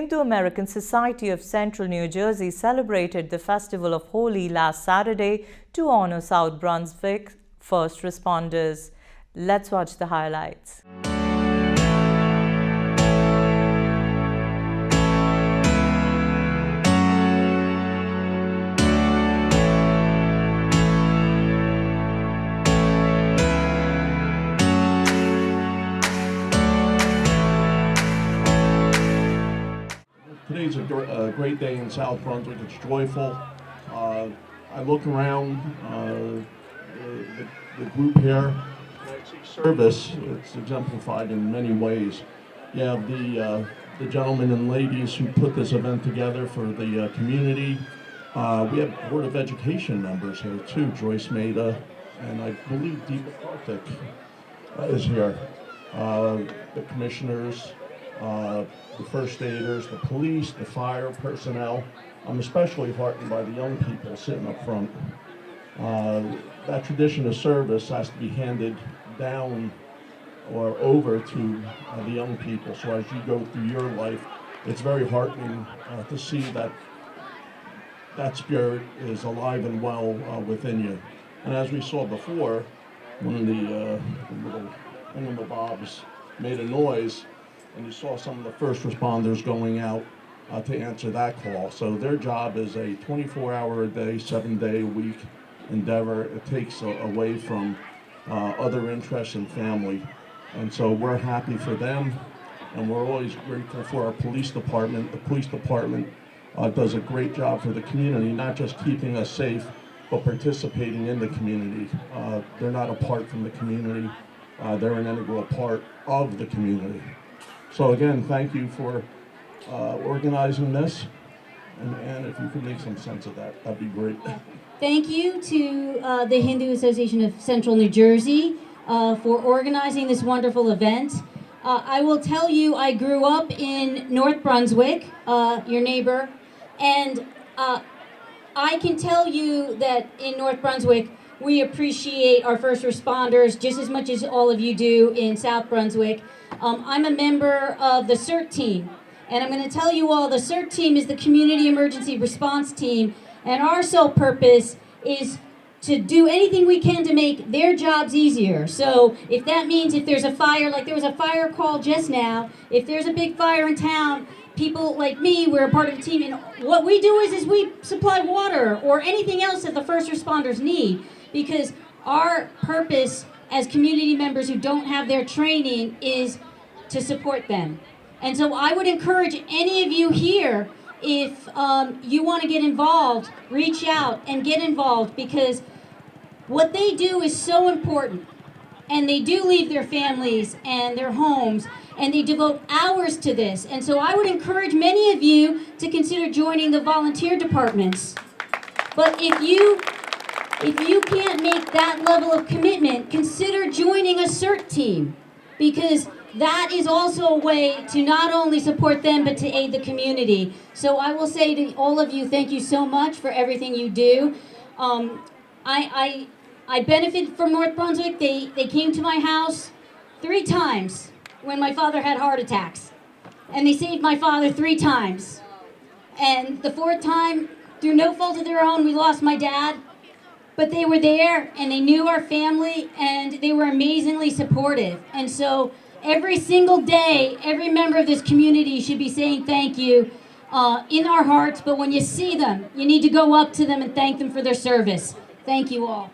Hindu American Society of Central New Jersey celebrated the festival of Holi last Saturday to honor South Brunswick first responders. Let's watch the highlights. Today's a great day in South Brunswick. It's joyful. I look around the group here. Service, it's exemplified in many ways. You have the gentlemen and ladies who put this event together for the community. We have Board of Education members here too, Joyce Maida, and I believe Deepa Karthik is here. The commissioners, the first aiders, the police, the fire personnel. I'm especially heartened by the young people sitting up front. That tradition of service has to be handed down or over to the young people. So as you go through your life, it's very heartening to see that that spirit is alive and well within you. And as we saw before, one of the little thingamabobs made a noise, and you saw some of the first responders going out to answer that call. So their job is a 24-hour-a-day, 7-day-a-week endeavor. It takes away from other interests and family. And so we're happy for them, and we're always grateful for our police department. The police department does a great job for the community, not just keeping us safe, but participating in the community. They're not apart from the community. They're an integral part of the community. So again, thank you for organizing this, and if you could make some sense of that, that'd be great. Thank you to the Hindu Association of Central New Jersey for organizing this wonderful event. I will tell you, I grew up in North Brunswick, your neighbor, and I can tell you that in North Brunswick, we appreciate our first responders just as much as all of you do in South Brunswick. I'm a member of the CERT team, and I'm going to tell you all, the CERT team is the Community Emergency Response Team, and our sole purpose is to do anything we can to make their jobs easier. So if that means if there's a fire, like there was a fire call just now, if there's a big fire in town, people like me, we're a part of the team, and what we do is we supply water or anything else that the first responders need, because our purpose as community members who don't have their training is to support them. And so I would encourage any of you here, if you want to get involved, reach out and get involved, because what they do is so important. And they do leave their families and their homes, and they devote hours to this. And so I would encourage many of you to consider joining the volunteer departments. But if you can't make that level of commitment, consider joining a CERT team, because that is also a way to not only support them, but to aid the community. So I will say to all of you, thank you so much for everything you do. I benefited from North Brunswick. They came to my house 3 times when my father had heart attacks. And they saved my father 3 times. And the 4th time, through no fault of their own, we lost my dad. But they were there, and they knew our family, and they were amazingly supportive. And so every single day, every member of this community should be saying thank you in our hearts. But when you see them, you need to go up to them and thank them for their service. Thank you all.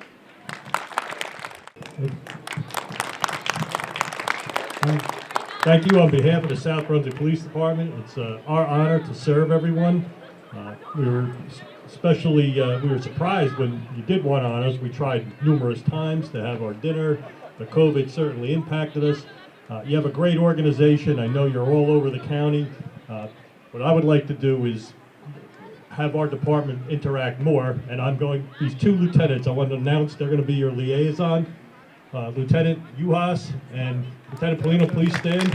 Thank you on behalf of the South Brunswick Police Department. It's our honor to serve everyone. We were surprised when you did want to honor us. We tried numerous times to have our dinner. The COVID certainly impacted us. You have a great organization. I know you're all over the county. What I would like to do is have our department interact more, and these 2 lieutenants, I want to announce they're going to be your liaison. Lieutenant Juhas and Lieutenant Polino, please stand.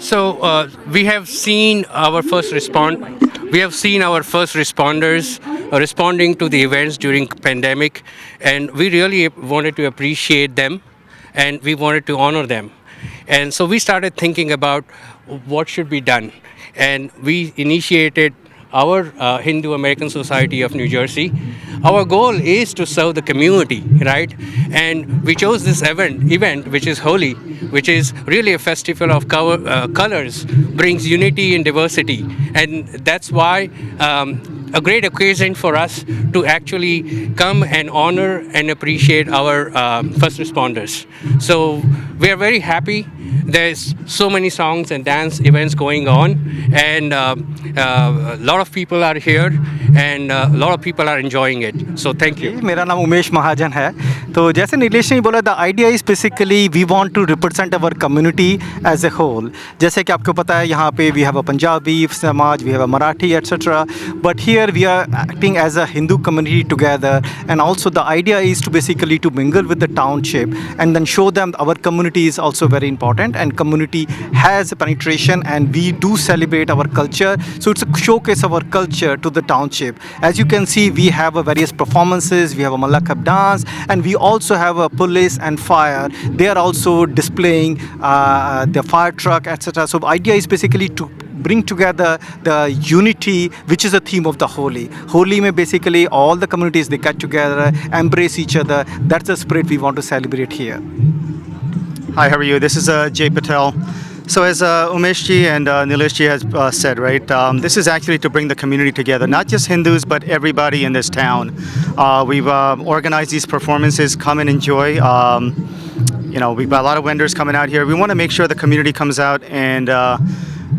So we have seen our first responders responding to the events during pandemic, and we really wanted to appreciate them, and we wanted to honor them. And so we started thinking about what should be done, and we initiated our Hindu American Society of New Jersey. Our goal is to serve the community, right? And we chose this event, which is Holi, which is really a festival of colors, brings unity and diversity. And that's why a great occasion for us to actually come and honor and appreciate our first responders. So we are very happy. There's so many songs and dance events going on, and a lot of people are here, and a lot of people are enjoying it. So thank you. मेरा नाम उमेश महाजन है. तो जैसे नीलेश ने बोला, the idea is basically we want to represent our community as a whole. जैसे कि आपको पता है, यहाँ पे we have a Punjabi समाज, we have a Marathi, etc. But here we are acting as a Hindu community together, and also the idea is to basically to mingle with the township and then show them our community is also very important, and community has a penetration, and we do celebrate our culture. So it's a showcase of our culture to the township. As you can see, we have a various performances, we have a Malakab dance, and we also have a police and fire. They are also displaying the fire truck, etc. So the idea is basically to bring together the unity, which is the theme of the Holi. Holi mein basically all the communities, they get together, embrace each other. That's the spirit we want to celebrate here. Hi, how are you? This is Jay Patel. So as Umeshji and Nileshji has said, right, this is actually to bring the community together, not just Hindus, but everybody in this town. We've organized these performances, come and enjoy. We've got a lot of vendors coming out here. We want to make sure the community comes out and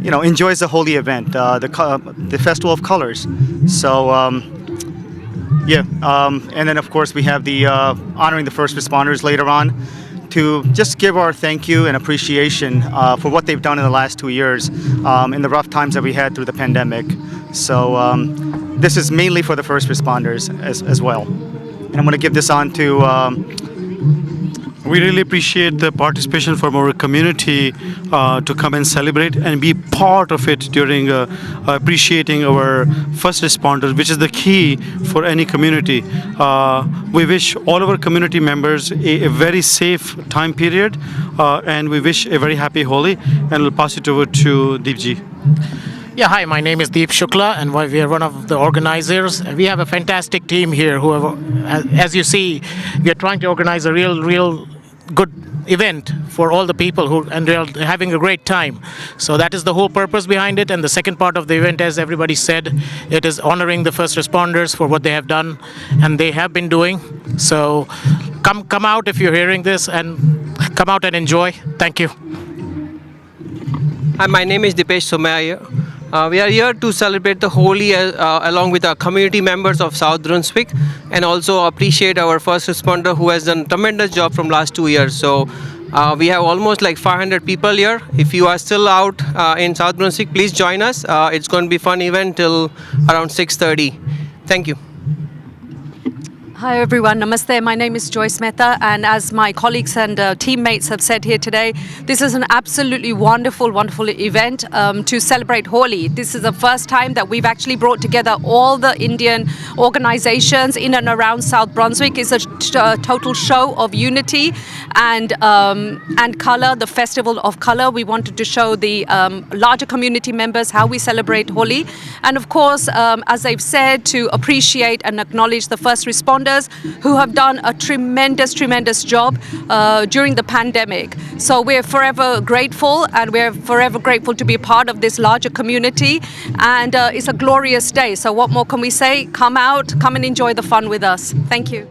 enjoys the Holi event, the Festival of Colors. So, and then of course we have the honoring the first responders later on, to just give our thank you and appreciation for what they've done in the last 2 years in the rough times that we had through the pandemic. So this is mainly for the first responders as well. And I'm going to give this on to we really appreciate the participation from our community to come and celebrate and be part of it during appreciating our first responders, which is the key for any community. We wish all our community members a very safe time period, and we wish a very happy Holi, and we'll pass it over to Deepji. Yeah, hi, my name is Deep Shukla, and we are one of the organizers. We have a fantastic team here who have, as you see, we are trying to organize a real good event for all the people and they're having a great time. So that is the whole purpose behind it. And the second part of the event, as everybody said, it is honoring the first responders for what they have done and they have been doing. So come out if you're hearing this, and come out and enjoy. Thank you. Hi, my name is Dipesh Somaya. We are here to celebrate the Holi along with our community members of South Brunswick, and also appreciate our first responder who has done a tremendous job from last 2 years. So we have almost like 500 people here. If you are still out in South Brunswick, please join us. It's going to be a fun event till around 6:30. Thank you. Hi everyone, Namaste. My name is Joyce Mehta, and as my colleagues and teammates have said here today, this is an absolutely wonderful event to celebrate Holi. This is the first time that we've actually brought together all the Indian organizations in and around South Brunswick. It's a total show of unity and color, the Festival of Color. We wanted to show the larger community members how we celebrate Holi, and of course, as they've said, to appreciate and acknowledge the first responders who have done a tremendous job during the pandemic. So we're forever grateful, and we're forever grateful to be part of this larger community, and it's a glorious day. So what more can we say? Come out, come and enjoy the fun with us. Thank you.